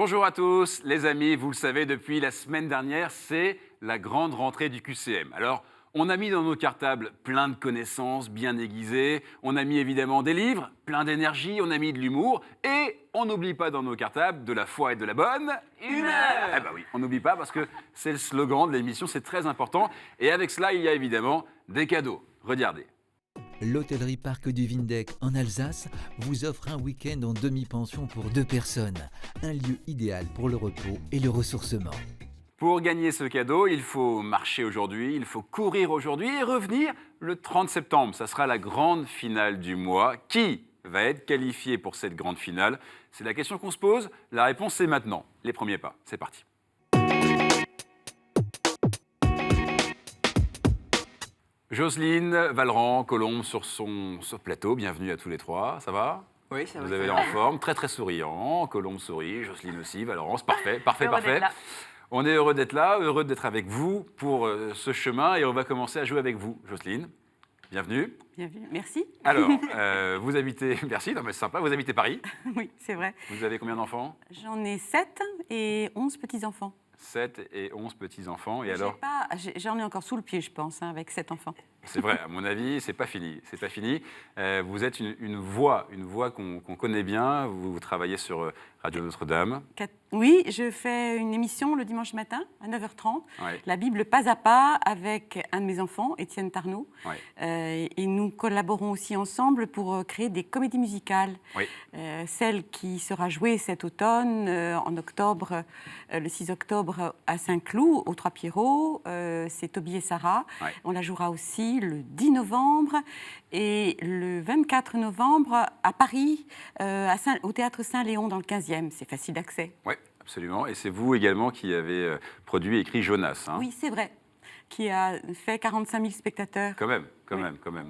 Bonjour à tous, les amis. Vous le savez, depuis la semaine dernière, c'est la grande rentrée du QCM. Alors, on a mis dans nos cartables plein de connaissances bien aiguisées. On a mis évidemment des livres, plein d'énergie. On a mis de l'humour. Et on n'oublie pas dans nos cartables de la foi et de la bonne humeur. Eh ben oui, on n'oublie pas parce que c'est le slogan de l'émission, c'est très important. Et avec cela, il y a évidemment des cadeaux. Regardez. L'hôtellerie Parc du Vindeck en Alsace vous offre un week-end en demi-pension pour 2 personnes. Un lieu idéal pour le repos et le ressourcement. Pour gagner ce cadeau, il faut marcher aujourd'hui, il faut courir aujourd'hui et revenir le 30 septembre. Ça sera la grande finale du mois. Qui va être qualifié pour cette grande finale? C'est la question qu'on se pose. La réponse, c'est maintenant. Les premiers pas. C'est parti. Jocelyne, Valran, Colombe sur ce plateau. Bienvenue à tous les trois. Ça va? Oui, ça va. Vous avez l'air en forme, très très souriant. Colombe sourit, Jocelyne aussi, Valran, c'est parfait, parfait, parfait. On est heureux d'être là, heureux d'être avec vous pour ce chemin et on va commencer à jouer avec vous. Jocelyne, bienvenue. Bienvenue, merci. Alors, vous habitez, merci, non mais c'est sympa, vous habitez Paris. Oui, c'est vrai. Vous avez combien d'enfants? J'en ai 7 et 11 petits-enfants. 7 et 11 petits-enfants. Et J'ai alors? J'en ai encore sous le pied, je pense, avec 7 enfants. C'est vrai, à mon avis, c'est pas fini. C'est pas fini. Vous êtes une voix qu'on connaît bien. Vous travaillez sur Radio Notre-Dame. Oui, je fais une émission le dimanche matin à 9h30, Ouais. La Bible pas à pas, avec un de mes enfants, Étienne Tarnot. Ouais. Et nous collaborons aussi ensemble pour créer des comédies musicales. Oui. Celle qui sera jouée cet automne, en octobre, le 6 octobre, à Saint-Cloud, aux Trois-Pierrots, c'est Toby et Sarah. Ouais. On la jouera aussi le 10 novembre et le 24 novembre à Paris, au Théâtre Saint-Léon, dans le 15e. C'est facile d'accès. Oui, absolument. Et c'est vous également qui avez produit et écrit Jonas. Hein. Oui, c'est vrai. Qui a fait 45 000 spectateurs. Quand même. Oui.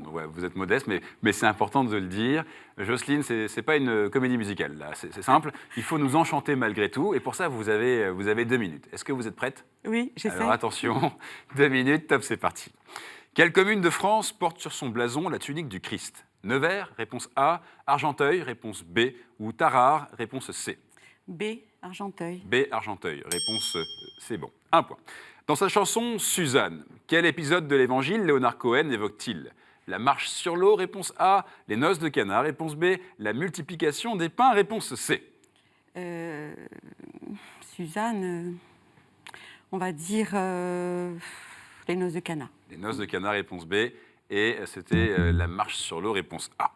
Donc, ouais, vous êtes modeste, mais c'est important de le dire. Jocelyne, c'est pas une comédie musicale, là. C'est simple. Il faut nous enchanter malgré tout. Et pour ça, vous avez 2 minutes. Est-ce que vous êtes prête? Oui, j'essaie. Alors attention, 2 minutes, top, c'est parti. Quelle commune de France porte sur son blason la tunique du Christ? Nevers, réponse A. Argenteuil, réponse B. Ou Tarare, réponse C. B, Argenteuil. B, Argenteuil. Réponse c'est bon. 1 point. Dans sa chanson Suzanne, quel épisode de l'Évangile Léonard Cohen évoque-t-il? La marche sur l'eau, réponse A. Les noces de Cana, réponse B. La multiplication des pains, réponse C. Suzanne, on va dire les noces de Cana. Les noces de Cana, réponse B. Et c'était la marche sur l'eau, réponse A.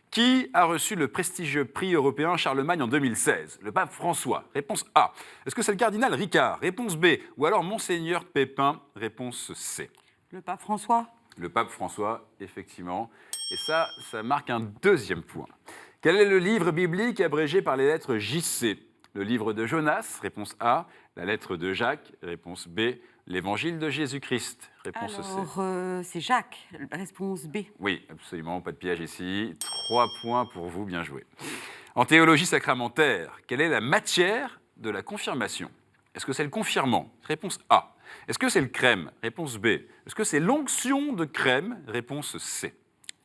Qui a reçu le prestigieux prix européen Charlemagne en 2016? Le pape François, réponse A. Est-ce que c'est le cardinal Ricard? Réponse B. Ou alors Monseigneur Pépin? Réponse C. Le pape François. Le pape François, effectivement. Et ça marque un 2e point. Quel est le livre biblique abrégé par les lettres JC? Le livre de Jonas, réponse A. La lettre de Jacques, réponse B. L'évangile de Jésus-Christ, réponse C. Alors, c'est Jacques, réponse B. Oui, absolument, pas de piège ici. 3 points pour vous, bien joué. En théologie sacramentaire, quelle est la matière de la confirmation? Est-ce que c'est le confirmant? Réponse A. Est-ce que c'est le crème? Réponse B. Est-ce que c'est l'onction de crème? Réponse C.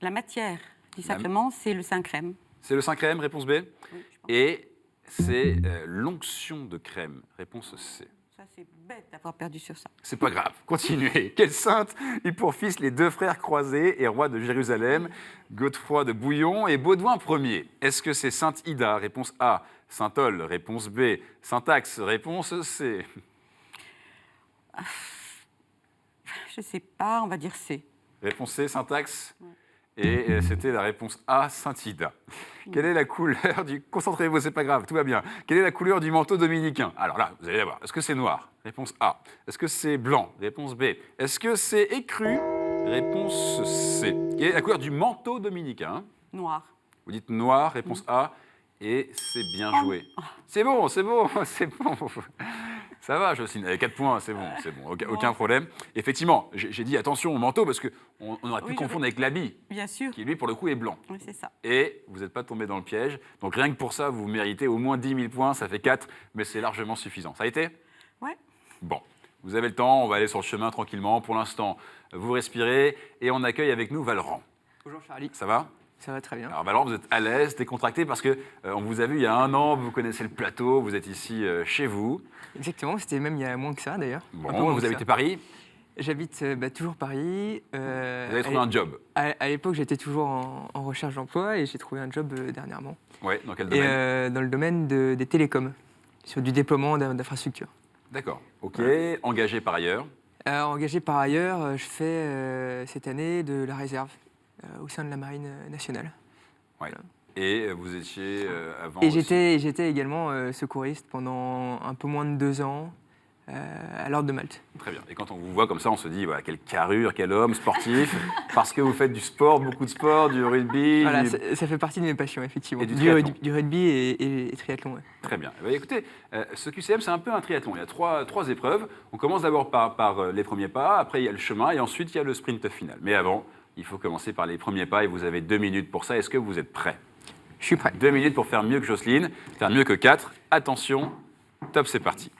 La matière du sacrement, c'est le Saint-Crème. C'est le Saint-Crème? Réponse B. Oui, je pense. Et c'est l'onction de crème? Réponse C. Ça, c'est bête d'avoir perdu sur ça. C'est pas grave, continuez. Quelle sainte eut pour fils les 2 frères croisés et rois de Jérusalem, Godefroy de Bouillon et Baudouin Ier? Est-ce que c'est Sainte Ida? Réponse A. Saint-Ol, réponse B. Saint-Axe, réponse C. Je sais pas, on va dire C. Réponse C, Saint-Axe. Et c'était la réponse A, Saint-Ida. Quelle est la couleur du... Concentrez-vous, c'est pas grave, tout va bien. Quelle est la couleur du manteau dominicain? Alors là, vous allez la voir. Est-ce que c'est noir? Réponse A. Est-ce que c'est blanc? Réponse B. Est-ce que c'est écru? Réponse C. Quelle est la couleur du manteau dominicain? Noir. Vous dites noir, réponse A. Et c'est bien joué. C'est bon, c'est bon. Ça va, Jocelyne, avec 4 points, c'est bon, aucun problème. Effectivement, j'ai dit attention au manteau parce qu'on aurait pu confondre avec l'habit, Bien sûr. qui lui, pour le coup, est blanc. Oui, c'est ça. Et vous n'êtes pas tombé dans le piège. Donc rien que pour ça, vous méritez au moins 10 000 points, ça fait 4, mais c'est largement suffisant. Ça a été? Ouais. Bon, vous avez le temps, on va aller sur le chemin tranquillement. Pour l'instant, vous respirez et on accueille avec nous Valran. Bonjour Charlie. Ça va? Ça va très bien. Alors Valorant, vous êtes à l'aise, décontracté, parce que on vous a vu il y a 1 an, vous connaissez le plateau, vous êtes ici chez vous. Exactement, c'était même il y a moins que ça d'ailleurs. Un peu Bon, moins vous que habitez ça. Paris, J'habite toujours Paris. vous avez trouvé un job. À l'époque, j'étais toujours en recherche d'emploi et j'ai trouvé un job dernièrement. Ouais, dans quel Et domaine? dans le domaine des télécoms, sur du déploiement d'infrastructures. D'accord, ok. Engagé par ailleurs. Engagé par ailleurs, je fais cette année de la réserve au sein de la Marine nationale. Ouais. Et vous étiez avant Et aussi- j'étais également secouriste pendant un peu moins de 2 ans à l'Ordre de Malte. Très bien. Et quand on vous voit comme ça, on se dit, voilà, quelle carrure, quel homme sportif, parce que vous faites du sport, beaucoup de sport, du rugby. Voilà, du- ça fait partie de mes passions, effectivement. Et du triathlon. Du rugby et triathlon, ouais. Très bien. Eh bien, écoutez, ce QCM, c'est un peu un triathlon. Il y a trois épreuves. On commence d'abord par les premiers pas, après il y a le chemin, et ensuite il y a le sprint final. Mais avant, il faut commencer par les premiers pas, et vous avez 2 minutes pour ça. Est-ce que vous êtes prêts? Je suis prêt. 2 minutes pour faire mieux que Jocelyne, faire mieux que 4. Attention, top, c'est parti.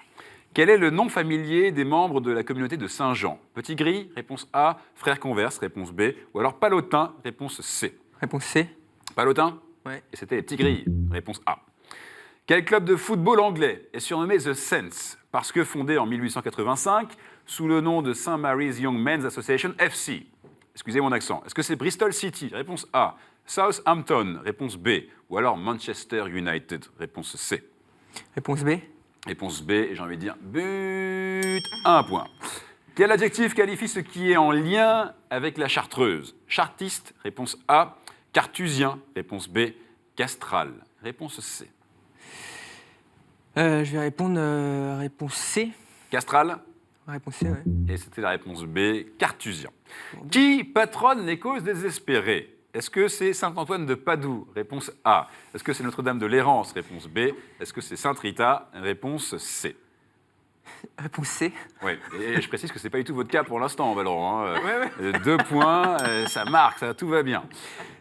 Quel est le nom familier des membres de la communauté de Saint-Jean? Petit gris, réponse A. Frère converse, réponse B. Ou alors Palotin, réponse C. Réponse C. Palotin? Ouais. Et c'était les petits grilles, réponse A. Quel club de football anglais est surnommé The Saints parce que fondé en 1885 sous le nom de St. Mary's Young Men's Association FC? Excusez mon accent. Est-ce que c'est Bristol City? Réponse A. Southampton? Réponse B. Ou alors Manchester United? Réponse C. Réponse B. Réponse B, et j'ai envie de dire but, 1 point. Quel adjectif qualifie ce qui est en lien avec la chartreuse? Chartiste, réponse A. Cartusien, réponse B. Castral, réponse C. Je vais répondre réponse C. Castral, Réponse C, ouais. et c'était la réponse B. Cartusien. Qui patronne les causes désespérées? Est-ce que c'est Saint-Antoine de Padoue? Réponse A. Est-ce que c'est Notre-Dame de l'Errance? Réponse B. Est-ce que c'est Sainte Rita? Réponse C. Réponse C. Oui, et je précise que ce n'est pas du tout votre cas pour l'instant, Valorant. 2 points, ça marque, ça, tout va bien.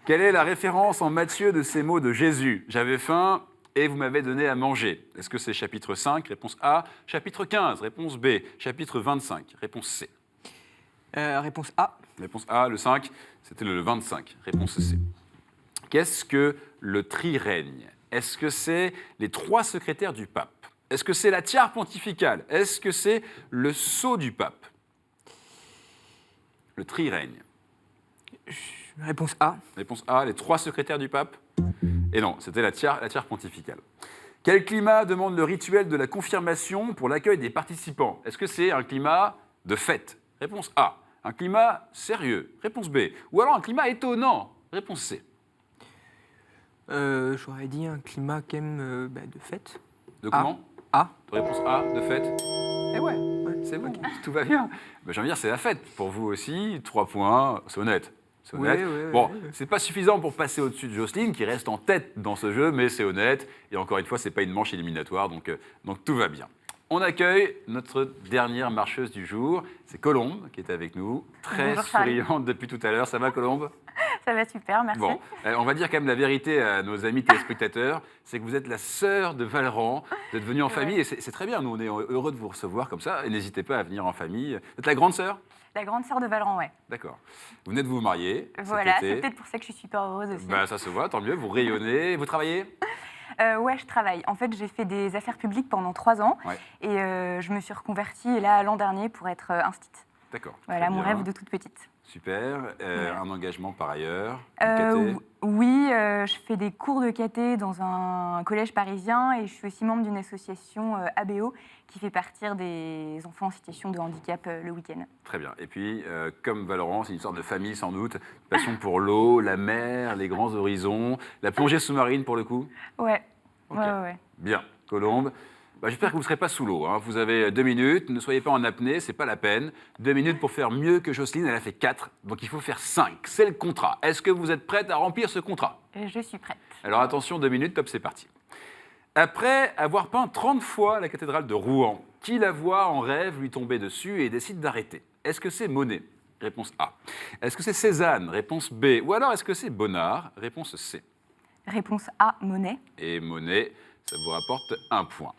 Quelle est la référence en Matthieu de ces mots de Jésus? J'avais faim et vous m'avez donné à manger. Est-ce que c'est chapitre 5? Réponse A. Chapitre 15? Réponse B. Chapitre 25? Réponse C. Réponse A. Réponse A, le 5, c'était le 25. Réponse C. Qu'est-ce que le trirègne? Est-ce que c'est les 3 secrétaires du pape? Est-ce que c'est la tiare pontificale? Est-ce que c'est le sceau du pape? Le trirègne. Réponse A. Réponse A, les 3 secrétaires du pape? Et non, c'était la tiare pontificale. Quel climat demande le rituel de la confirmation pour l'accueil des participants? Est-ce que c'est un climat de fête? Réponse A. Un climat sérieux? Réponse B. Ou alors un climat étonnant? Réponse C. J'aurais dit un climat quand même de fête. De A. comment? A. Réponse A, de fête. Eh ouais. C'est bon, tout va bien. Ben, j'ai envie de dire, c'est la fête. Pour vous aussi, 3 points, c'est honnête. C'est honnête. Ouais, Bon, ouais. c'est pas suffisant pour passer au-dessus de Jocelyne, qui reste en tête dans ce jeu, mais c'est honnête. Et encore une fois, c'est pas une manche éliminatoire, donc tout va bien. On accueille notre dernière marcheuse du jour, c'est Colombe, qui est avec nous, très Bonjour, Charlie. souriante depuis tout à l'heure. Ça va, Colombe? Ça va super, merci. Bon, on va dire quand même la vérité à nos amis téléspectateurs, c'est que vous êtes la sœur de Valran, vous êtes venue en famille, et c'est très bien, nous on est heureux de vous recevoir comme ça, et n'hésitez pas à venir en famille. Vous êtes la grande sœur? La grande sœur de Valran, ouais. D'accord. Vous venez de vous marier cet Voilà, été. c'est peut-être pour ça que je suis super heureuse aussi. Ben, ça se voit, tant mieux, vous rayonnez. Vous travaillez? Ouais, je travaille. En fait, j'ai fait des affaires publiques pendant 3 ans Ouais. et je me suis reconvertie là l'an dernier pour être instite. D'accord. Voilà, très mon bien. rêve de toute petite. Super. Voilà. Un engagement par ailleurs. Euh, KT. oui, je fais des cours de KT dans un collège parisien et je suis aussi membre d'une association ABO qui fait partir des enfants en situation de handicap le week-end. Très bien. Et puis, comme Valorant, c'est une sorte de famille sans doute. Passion pour l'eau, la mer, les grands horizons, la plongée sous-marine pour le coup. Ouais, Ok. ouais. Bien. Colombe. Bah, j'espère que vous ne serez pas sous l'eau. Hein. Vous avez 2 minutes. Ne soyez pas en apnée, c'est pas la peine. 2 minutes pour faire mieux que Jocelyne. Elle a fait 4. Donc il faut faire 5. C'est le contrat. Est-ce que vous êtes prête à remplir ce contrat? Je suis prête. Alors attention, 2 minutes, top, c'est parti. Après avoir peint 30 fois la cathédrale de Rouen, qui la voit en rêve lui tomber dessus et décide d'arrêter? Est-ce que c'est Monet? Réponse A. Est-ce que c'est Cézanne? Réponse B. Ou alors est-ce que c'est Bonnard? Réponse C. Réponse A, Monet. Et Monet, ça vous rapporte 1 point.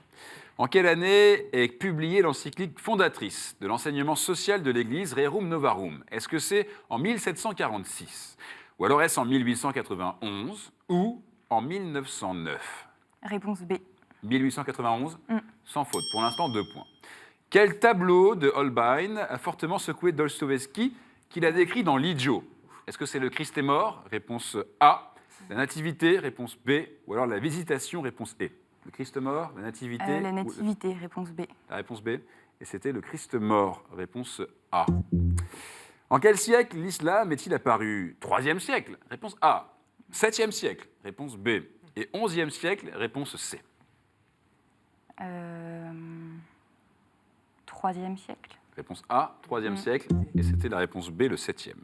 En quelle année est publiée l'encyclique fondatrice de l'enseignement social de l'Église Rerum Novarum? Est-ce que c'est en 1746? Ou alors est-ce en 1891 ou en 1909? Réponse B. 1891, sans faute. Pour l'instant, 2 points. Quel tableau de Holbein a fortement secoué Dostoïevski qu'il a décrit dans l'Idiot? Est-ce que c'est le Christ est mort? Réponse A. La Nativité? Réponse B. Ou alors la Visitation? Réponse E. Le Christ mort, la Nativité? La Nativité, réponse B. La réponse B. Et c'était le Christ mort. Réponse A. En quel siècle l'islam est-il apparu? 3e siècle? Réponse A. 7e siècle? Réponse B. Et 11e siècle? Réponse C. 3e siècle. Réponse A, 3e siècle, et c'était la réponse B, le 7e.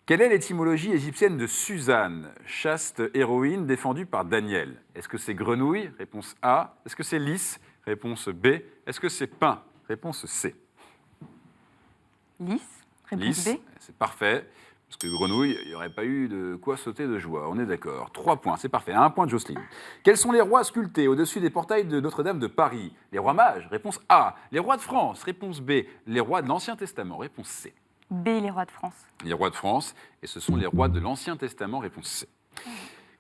Quelle est l'étymologie égyptienne de Suzanne, chaste héroïne défendue par Daniel? Est-ce que c'est grenouille? Réponse A. Est-ce que c'est lys? Réponse B. Est-ce que c'est pain? Réponse C. Lys, réponse Lys, B. c'est parfait. Parce que grenouille, il n'y aurait pas eu de quoi sauter de joie, on est d'accord. 3 points, c'est parfait. 1 point de Jocelyne. Quels sont les rois sculptés au-dessus des portails de Notre-Dame de Paris? Les rois mages, réponse A. Les rois de France, réponse B. Les rois de l'Ancien Testament, réponse C. B, les rois de France. Les rois de France, et ce sont les rois de l'Ancien Testament, réponse C.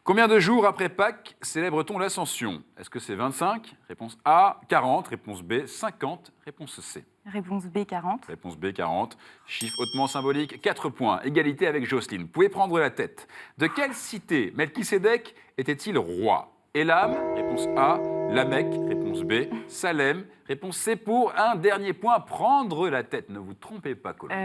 Combien de jours après Pâques célèbre-t-on l'Ascension? Est-ce que c'est 25? Réponse A. 40, réponse B. 50, réponse C. Réponse B, 40. Réponse B, 40. Chiffre hautement symbolique, 4 points. Égalité avec Jocelyne. Vous pouvez prendre la tête. De quelle cité Melchisédek était-il roi? Élam, réponse A. Lamech, réponse B. Salem, réponse C pour un dernier point. Prendre la tête. Ne vous trompez pas, Colombe.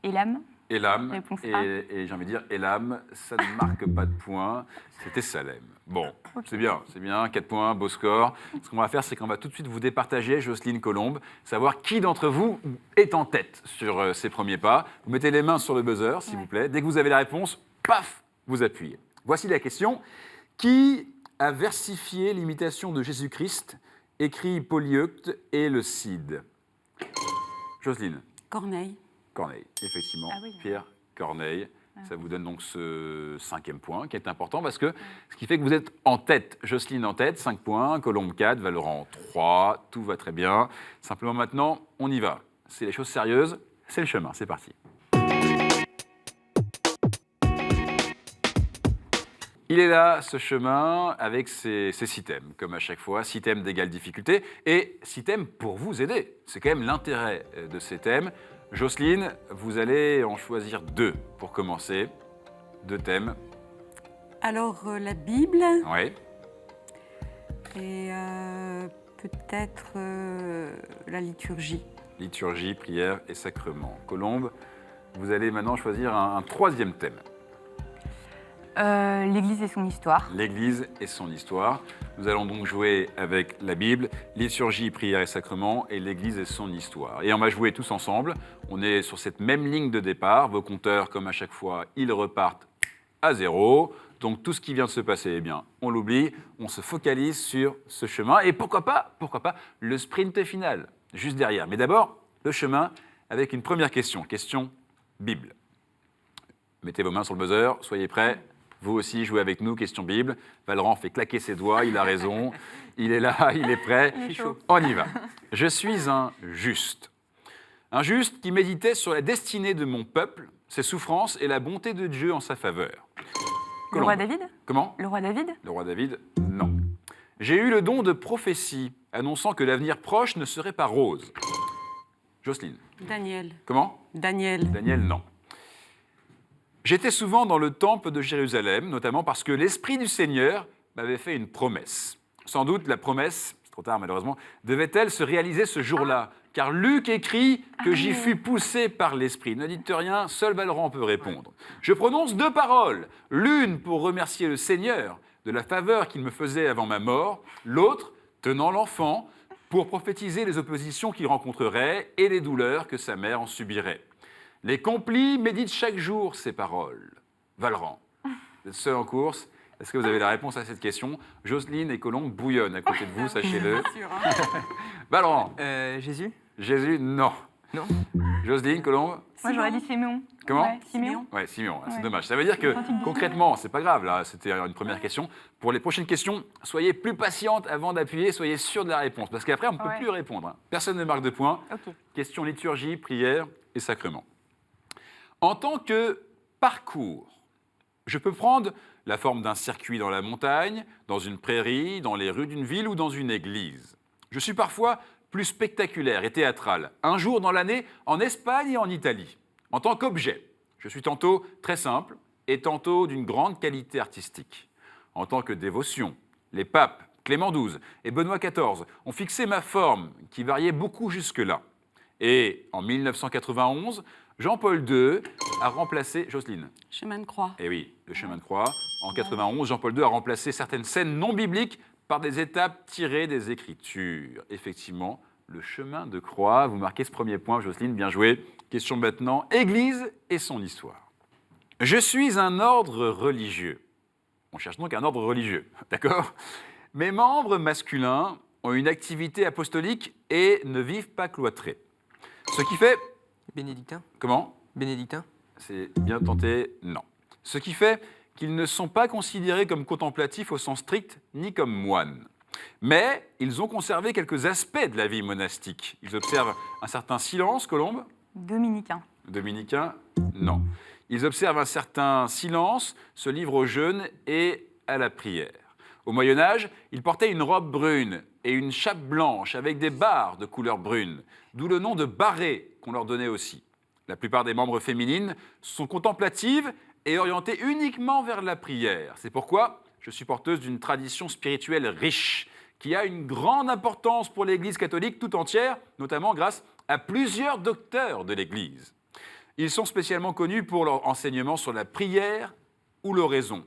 Elam. Élam. Réponse A. Et j'ai envie de dire, Élam, ça ne marque pas de points. C'était Salem. Bon, c'est bien, 4 points, beau score. Ce qu'on va faire, c'est qu'on va tout de suite vous départager, Jocelyne, Colombe, savoir qui d'entre vous est en tête sur ces premiers pas. Vous mettez les mains sur le buzzer, s'il vous plaît. Dès que vous avez la réponse, paf, vous appuyez. Voici la question. Qui a versifié l'imitation de Jésus-Christ, écrit Polyeucte et le Cid? Jocelyne. Corneille. Corneille, effectivement. Ah oui. Pierre Corneille. Ça vous donne donc ce 5e point qui est important parce que ce qui fait que vous êtes en tête. Jocelyne en tête, 5 points. Colombe 4, Valorant 3. Tout va très bien. Simplement maintenant, on y va. C'est les choses sérieuses. C'est le chemin. C'est parti. Il est là, ce chemin, avec ses 6 thèmes, comme à chaque fois, 6 thèmes d'égale difficulté, et 6 thèmes pour vous aider. C'est quand même l'intérêt de ces thèmes. Jocelyne, vous allez en choisir 2 pour commencer. 2 thèmes. Alors, la Bible Oui. et peut-être la liturgie. Liturgie, prière et sacrement. Colombe, vous allez maintenant choisir un 3e thème. L'Église et son histoire. L'Église et son histoire. Nous allons donc jouer avec la Bible, liturgie, prière et sacrement, et l'Église et son histoire. Et on va jouer tous ensemble. On est sur cette même ligne de départ. Vos compteurs, comme à chaque fois, ils repartent à 0. Donc tout ce qui vient de se passer, eh bien, on l'oublie. On se focalise sur ce chemin. Et pourquoi pas, le sprint final, juste derrière. Mais d'abord, le chemin avec une première question. Question Bible. Mettez vos mains sur le buzzer, soyez prêts. Vous aussi, jouez avec nous, question Bible. Valran fait claquer ses doigts, il a raison. Il est là, il est prêt. Il est chaud. On y va. Je suis un juste. Un juste qui méditait sur la destinée de mon peuple, ses souffrances et la bonté de Dieu en sa faveur. Le roi Colombe. David. Comment? Le roi David. Le roi David? Non. J'ai eu le don de prophétie, annonçant que l'avenir proche ne serait pas rose. Jocelyne. Daniel. Comment? Daniel. Daniel, non. J'étais souvent dans le temple de Jérusalem, notamment parce que l'Esprit du Seigneur m'avait fait une promesse. Sans doute la promesse, c'est trop tard malheureusement, devait-elle se réaliser ce jour-là, car Luc écrit que j'y fus poussé par l'Esprit. Ne dites rien, seul Valran peut répondre. Je prononce 2 paroles, l'une pour remercier le Seigneur de la faveur qu'il me faisait avant ma mort, l'autre, tenant l'enfant, pour prophétiser les oppositions qu'il rencontrerait et les douleurs que sa mère en subirait. Les complis méditent chaque jour ces paroles. Valran, vous êtes seul en course. Est-ce que vous avez la réponse à cette question? Jocelyne et Colombe bouillonnent à côté de vous, sachez-le. Valran. Jésus? Jésus, non. Non. Jocelyne, Colombe. Moi, j'aurais dit Siméon. Comment? Ouais, Siméon. Ouais, Simeon, c'est Ouais. dommage. Ça veut dire que concrètement, c'est pas grave, là, c'était une première question. Pour les prochaines questions, soyez plus patiente avant d'appuyer, soyez sûr de la réponse, parce qu'après, on ne peut Ouais. plus répondre. Personne ne marque de points. Ok. Question liturgie, prière et sacrement. En tant que parcours, je peux prendre la forme d'un circuit dans la montagne, dans une prairie, dans les rues d'une ville ou dans une église. Je suis parfois plus spectaculaire et théâtral, un jour dans l'année en Espagne et en Italie. En tant qu'objet, je suis tantôt très simple et tantôt d'une grande qualité artistique. En tant que dévotion, les papes Clément XII et Benoît XIV ont fixé ma forme, qui variait beaucoup jusque-là. Et en 1991, Jean-Paul II a remplacé Jocelyne. Chemin de croix. Eh oui, le chemin de croix. En 91, Jean-Paul II a remplacé certaines scènes non bibliques par des étapes tirées des Écritures. Effectivement, le chemin de croix. Vous marquez ce premier point, Jocelyne, bien joué. Question maintenant, Église et son histoire. Je suis un ordre religieux. On cherche donc un ordre religieux, d'accord? Mes membres masculins ont une activité apostolique et ne vivent pas cloîtrés. Ce qui fait... Bénédictin. Comment? Bénédictin. C'est bien tenté, non. Ce qui fait qu'ils ne sont pas considérés comme contemplatifs au sens strict, ni comme moines. Mais ils ont conservé quelques aspects de la vie monastique. Ils observent un certain silence, Colombe? Dominicain. Dominicain? Non. Ils observent un certain silence, se livrent au jeûne et à la prière. Au Moyen-Âge, ils portaient une robe brune et une chape blanche avec des barres de couleur brune, d'où le nom de barré qu'on leur donnait aussi. La plupart des membres féminines sont contemplatives et orientées uniquement vers la prière. C'est pourquoi je suis porteuse d'une tradition spirituelle riche, qui a une grande importance pour l'Église catholique tout entière, notamment grâce à plusieurs docteurs de l'Église. Ils sont spécialement connus pour leur enseignement sur la prière ou l'oraison.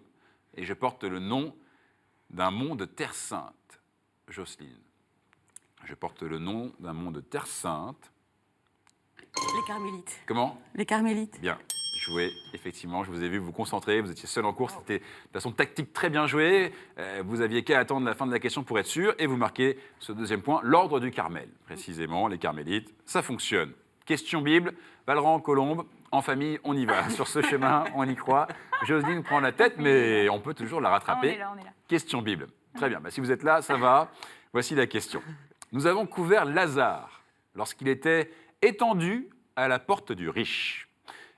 Et je porte le nom d'un mont de Terre Sainte. Jocelyne. Je porte le nom d'un mont de Terre Sainte. Les carmélites. Comment? Les carmélites. Bien joué, effectivement. Je vous ai vu vous concentrer, vous étiez seul en cours. C'était de façon tactique très bien joué. Vous aviez qu'à attendre la fin de la question pour être sûr. Et vous marquez ce deuxième point, l'ordre du Carmel. Précisément, les carmélites, ça fonctionne. Question Bible, Valran, Colombe, en famille, on y va. Sur ce chemin, on y croit. Jocelyne prend la tête, mais on peut toujours la rattraper. On est là. Question Bible. Très bien. Si vous êtes là, ça va. Voici la question. Nous avons couvert Lazare lorsqu'il était étendu à la porte du riche.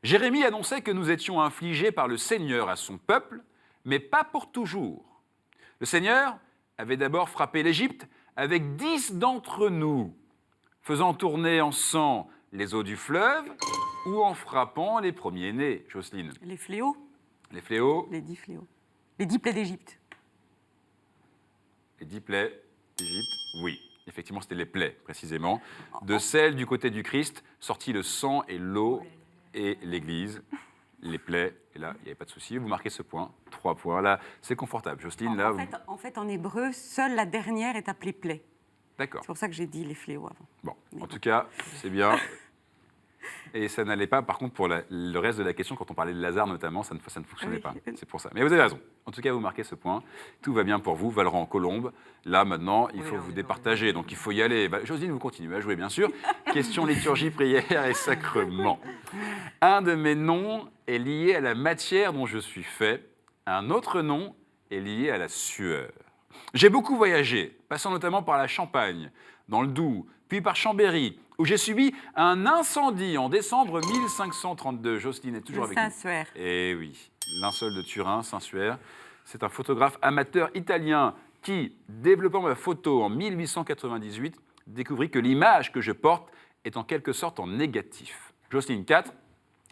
Jérémie annonçait que nous étions infligés par le Seigneur à son peuple, mais pas pour toujours. Le Seigneur avait d'abord frappé l'Égypte avec 10 d'entre nous, faisant tourner en sang les eaux du fleuve ou en frappant les premiers-nés. Jocelyne. Les fléaux. Les fléaux. Les 10 fléaux. Les 10 plaies d'Égypte. Les 10 plaies d'Égypte, oui. Effectivement, c'était les plaies, précisément. De celles du côté du Christ, sortit le sang et l'eau et l'Église. Les plaies, et là, il n'y avait pas de souci. Vous marquez ce point, 3 points. Là, c'est confortable. Jocelyne, là... En fait, en hébreu, seule la dernière est appelée plaie. D'accord. C'est pour ça que j'ai dit les fléaux avant. Bon, en tout cas, c'est bien. Et ça n'allait pas, par contre, pour le reste de la question, quand on parlait de Lazare notamment, ça ne fonctionnait pas. C'est pour ça. Mais vous avez raison. En tout cas, vous marquez ce point. Tout va bien pour vous. Valran, Colombe. Là, maintenant, il faut vous départager. Donc, il faut y aller. Jocelyne, vous continuez à jouer, bien sûr. Question liturgie, prière et sacrement. Un de mes noms est lié à la matière dont je suis fait. Un autre nom est lié à la sueur. J'ai beaucoup voyagé, passant notamment par la Champagne, dans le Doubs, puis par Chambéry, où j'ai subi un incendie en décembre 1532. Jocelyne est toujours avec nous. Saint-Suaire. Eh oui, linceul de Turin, Saint-Suaire. C'est un photographe amateur italien qui, développant ma photo en 1898, découvrit que l'image que je porte est en quelque sorte en négatif. Jocelyne 4.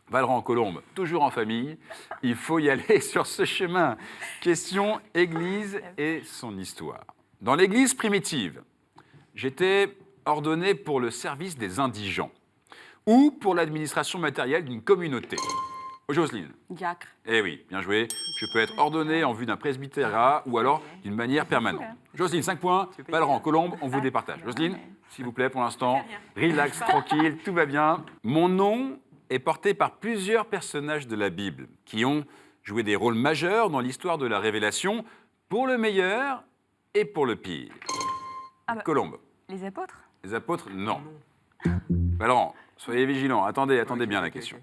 Valran, Colombe, toujours en famille. Il faut y aller sur ce chemin. Question Église et son histoire. Dans l'Église primitive, j'étais ordonné pour le service des indigents ou pour l'administration matérielle d'une communauté. Jocelyne. Diacre. Eh oui, bien joué. Je peux être ordonné en vue d'un presbytérat ou alors d'une manière permanente. Jocelyne, 5 points. Valran, Colombe, on vous départage. Jocelyne, s'il vous plaît, pour l'instant, relax, tranquille, tout va bien. Mon nom est porté par plusieurs personnages de la Bible qui ont joué des rôles majeurs dans l'histoire de la Révélation, pour le meilleur et pour le pire. Colombe. Les apôtres? Les apôtres, non. Valran, soyez vigilants. Attendez bien la question.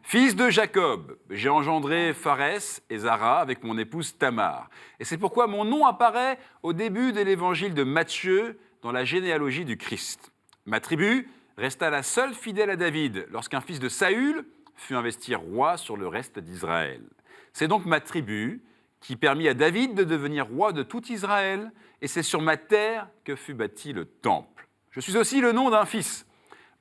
Fils de Jacob, j'ai engendré Pharès et Zara avec mon épouse Tamar. Et c'est pourquoi mon nom apparaît au début de l'évangile de Matthieu dans la généalogie du Christ. Ma tribu resta la seule fidèle à David lorsqu'un fils de Saül fut investi roi sur le reste d'Israël. C'est donc ma tribu qui permit à David de devenir roi de tout Israël, et c'est sur ma terre que fut bâti le temple. Je suis aussi le nom d'un fils,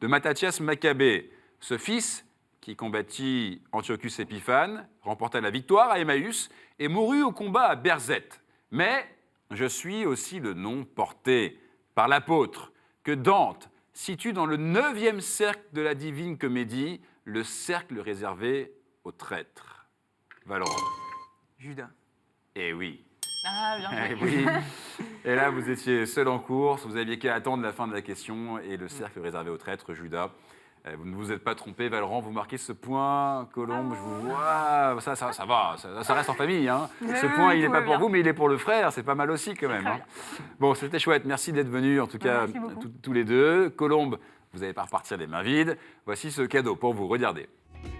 de Mattathias Maccabée. Ce fils, qui combattit Antiochus Épiphane, remporta la victoire à Emmaüs et mourut au combat à Berzette. Mais je suis aussi le nom porté par l'apôtre que Dante situe dans le 9e cercle de la divine comédie, le cercle réservé aux traîtres. Valorant. Judas. Eh oui. Ah, bien Eh joué. oui. Et là, vous étiez seul en course, vous aviez qu'à attendre la fin de la question et le cercle réservé aux traîtres, Judas. Vous ne vous êtes pas trompé, Valorant, vous marquez ce point. Colombe, je vous vois. Ça va, ça reste en famille. Hein. Oui, Ce oui, point, oui, il n'est tout pas va pour bien. vous, mais il est pour le frère. C'est pas mal aussi, quand même. Très Hein. Bon, c'était chouette. Merci d'être venus, en tout cas, Merci beaucoup. tous les deux. Colombe, vous n'allez pas repartir les mains vides. Voici ce cadeau pour vous. Regardez.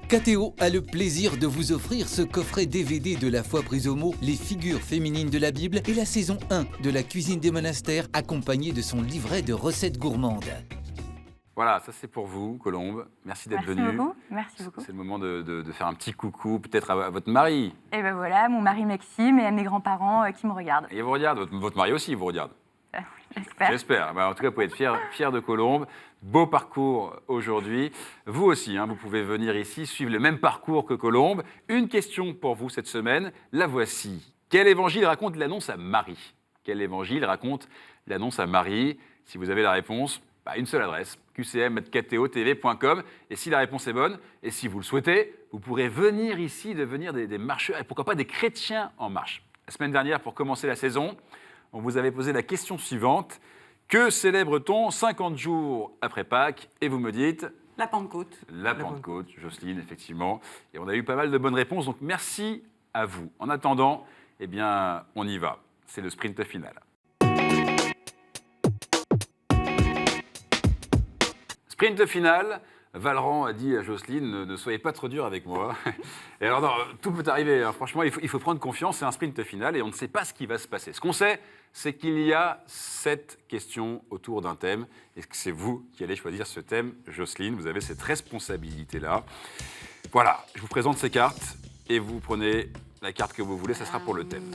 KTO a le plaisir de vous offrir ce coffret DVD de La foi prise au mot, les figures féminines de la Bible et la saison 1 de La cuisine des monastères, accompagné de son livret de recettes gourmandes. Voilà, ça c'est pour vous, Colombe. Merci d'être Merci venue. beaucoup. Merci beaucoup. C'est le moment de faire un petit coucou, peut-être à votre mari. Et ben voilà, mon mari Maxime et à mes grands-parents qui me regardent. Et il vous regarde, votre mari aussi, il vous regarde. J'espère. J'espère. En tout cas, vous pouvez être fier de Colombe. Beau parcours aujourd'hui. Vous aussi, hein, vous pouvez venir ici, suivre le même parcours que Colombe. Une question pour vous cette semaine. La voici. Quel évangile raconte l'annonce à Marie? Quel évangile raconte l'annonce à Marie? Si vous avez la réponse, une seule adresse, qcm@ktotv.com. Et si la réponse est bonne, et si vous le souhaitez, vous pourrez venir ici, devenir des marcheurs, et pourquoi pas des chrétiens en marche. La semaine dernière, pour commencer la saison, on vous avait posé la question suivante. Que célèbre-t-on 50 jours après Pâques? Et vous me dites... La Pentecôte. La Pentecôte, Jocelyne, effectivement. Et on a eu pas mal de bonnes réponses, donc merci à vous. En attendant, eh bien, on y va. C'est le sprint final. Sprint final, Valorant a dit à Jocelyne, ne soyez pas trop dur avec moi. Et alors, non, tout peut arriver, hein. Franchement, il faut prendre confiance, c'est un sprint final et on ne sait pas ce qui va se passer. Ce qu'on sait, c'est qu'il y a 7 questions autour d'un thème et que c'est vous qui allez choisir ce thème, Jocelyne. Vous avez cette responsabilité-là. Voilà, je vous présente ces cartes et vous prenez la carte que vous voulez, ça sera pour le thème.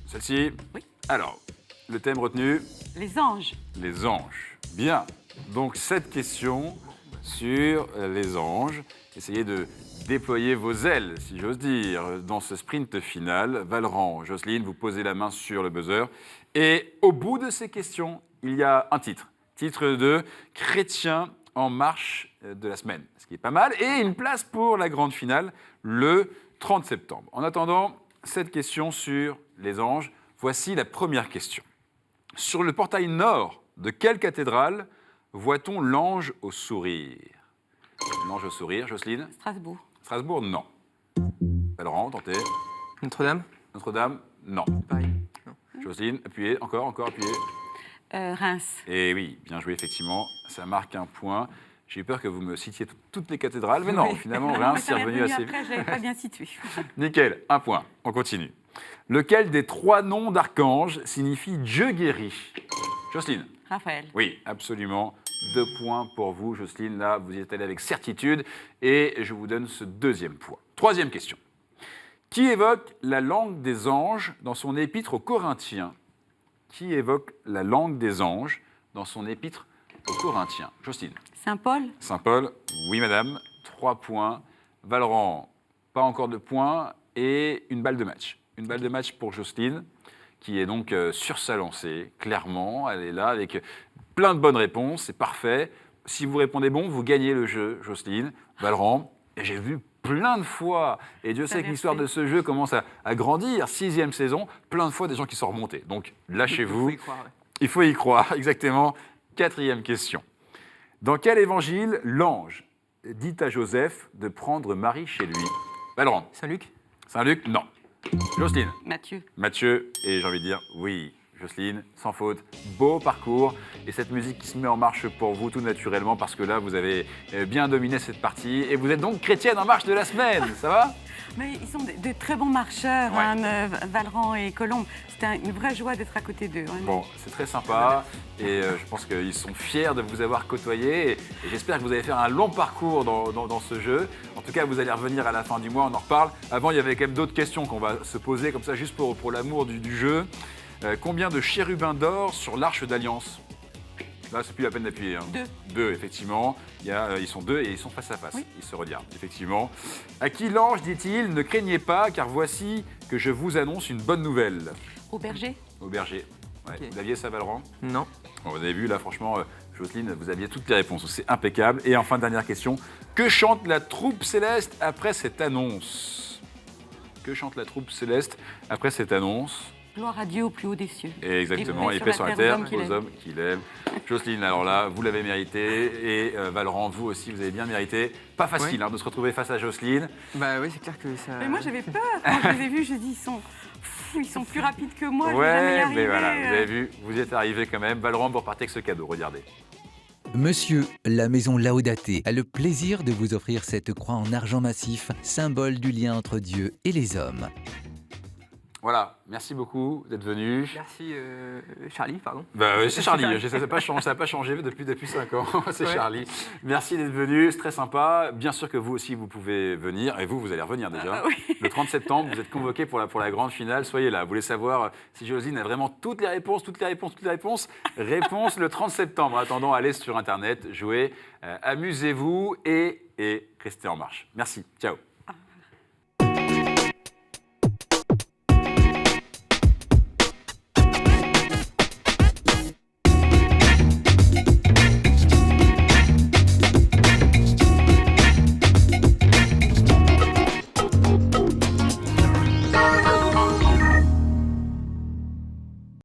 Celle-ci? Oui. Alors, le thème retenu? Les anges. Les anges. Bien. Donc, 7 questions sur les anges. Essayez de déployer vos ailes, si j'ose dire, dans ce sprint final. Valorant, Jocelyne, vous posez la main sur le buzzer. Et au bout de ces questions, il y a un titre. Titre de Chrétien en marche de la semaine, ce qui est pas mal. Et une place pour la grande finale le 30 septembre. En attendant, cette question sur les anges. Voici la première question. Sur le portail nord de quelle cathédrale voit-on l'ange au sourire? L'ange au sourire, Jocelyne? Strasbourg. Strasbourg, non. Valorant, tentez. Notre-Dame. Notre-Dame, non. Pareil. Non. Jocelyne, appuyez, encore, appuyez. Reims. Et oui, bien joué, effectivement. Ça marque un point. J'ai eu peur que vous me citiez toutes les cathédrales, mais non, finalement, Reims, c'est revenu assez vite. Après, je l'avais pas bien situé. Nickel, un point. On continue. Lequel des 3 noms d'archange signifie Dieu guérit? Jocelyne? Raphaël. Oui, absolument. 2 points pour vous, Jocelyne. Là, vous y êtes allée avec certitude. Et je vous donne ce 2e point. 3e question. Qui évoque la langue des anges dans son épître aux Corinthiens? Qui évoque la langue des anges dans son épître aux Corinthiens? Jocelyne? Saint Paul. Saint Paul, oui madame. 3 points. Valorant, pas encore de points. Et une balle de match. Une balle de match pour Jocelyne, qui est donc sur sa lancée, clairement. Elle est là avec plein de bonnes réponses, c'est parfait. Si vous répondez bon, vous gagnez le jeu, Jocelyne. Valorant, et j'ai vu plein de fois, et Dieu sait que l'histoire de ce jeu commence à grandir, 6e saison, plein de fois des gens qui sont remontés. Donc lâchez-vous, Il faut y croire, ouais. il faut y croire, exactement. 4e question. Dans quel évangile l'ange dit à Joseph de prendre Marie chez lui? Valorant. Saint-Luc. Saint-Luc, non. Jocelyne. Matthieu. Matthieu, et j'ai envie de dire, oui, Jocelyne, sans faute, beau parcours et cette musique qui se met en marche pour vous tout naturellement parce que là, vous avez bien dominé cette partie et vous êtes donc chrétienne en marche de la semaine, ça va? Mais ils sont de très bons marcheurs, Ouais. Valran et Colombe. C'était une vraie joie d'être à côté d'eux. Bon, c'est très sympa et je pense qu'ils sont fiers de vous avoir côtoyé et j'espère que vous allez faire un long parcours dans ce jeu. En tout cas, vous allez revenir à la fin du mois, on en reparle. Avant, il y avait quand même d'autres questions qu'on va se poser comme ça juste pour l'amour du jeu. Combien de chérubins d'or sur l'Arche d'Alliance? Là, c'est plus la peine d'appuyer. Hein. 2, effectivement. Ils sont 2 et ils sont face à face. Oui. Ils se regardent, effectivement. À qui l'ange dit-il: ne craignez pas, car voici que je vous annonce une bonne nouvelle. Au berger. Au berger. Ouais. Ok. Vous aviez ça, Valran? Non. Bon, vous avez vu, là, franchement, Jocelyne, vous aviez toutes les réponses. C'est impeccable. Et enfin, dernière question. Que chante la troupe céleste après cette annonce? Que chante la troupe céleste après cette annonce? Gloire à Dieu au plus haut des cieux. Et exactement, et paix sur la terre aux hommes qui l'aiment. Jocelyne, alors là, vous l'avez mérité. Et Valran, vous aussi, vous avez bien mérité. Pas facile Ouais. hein, de se retrouver face à Jocelyne. Bah oui, c'est clair que ça. Mais moi, j'avais peur. Quand je les ai vus, je dis, ils sont plus rapides que moi. Je vais jamais y Ouais, arriver. mais voilà, vous avez vu, vous y êtes arrivé quand même. Valran, vous repartez avec ce cadeau, regardez. Monsieur, la maison Laudate a le plaisir de vous offrir cette croix en argent massif, symbole du lien entre Dieu et les hommes. Voilà, merci beaucoup d'être venu. Merci Charlie, pardon. Bah, c'est Charlie, ça n'a pas changé depuis 5 ans, c'est Ouais. Charlie. Merci d'être venu, c'est très sympa. Bien sûr que vous aussi, vous pouvez venir, et vous allez revenir déjà. Oui. Le 30 septembre, vous êtes convoqués pour la grande finale, soyez là. Vous voulez savoir si Jocelyne a vraiment toutes les réponses? Réponse le 30 septembre. En attendant, allez sur Internet, jouez, amusez-vous et restez en marche. Merci, ciao.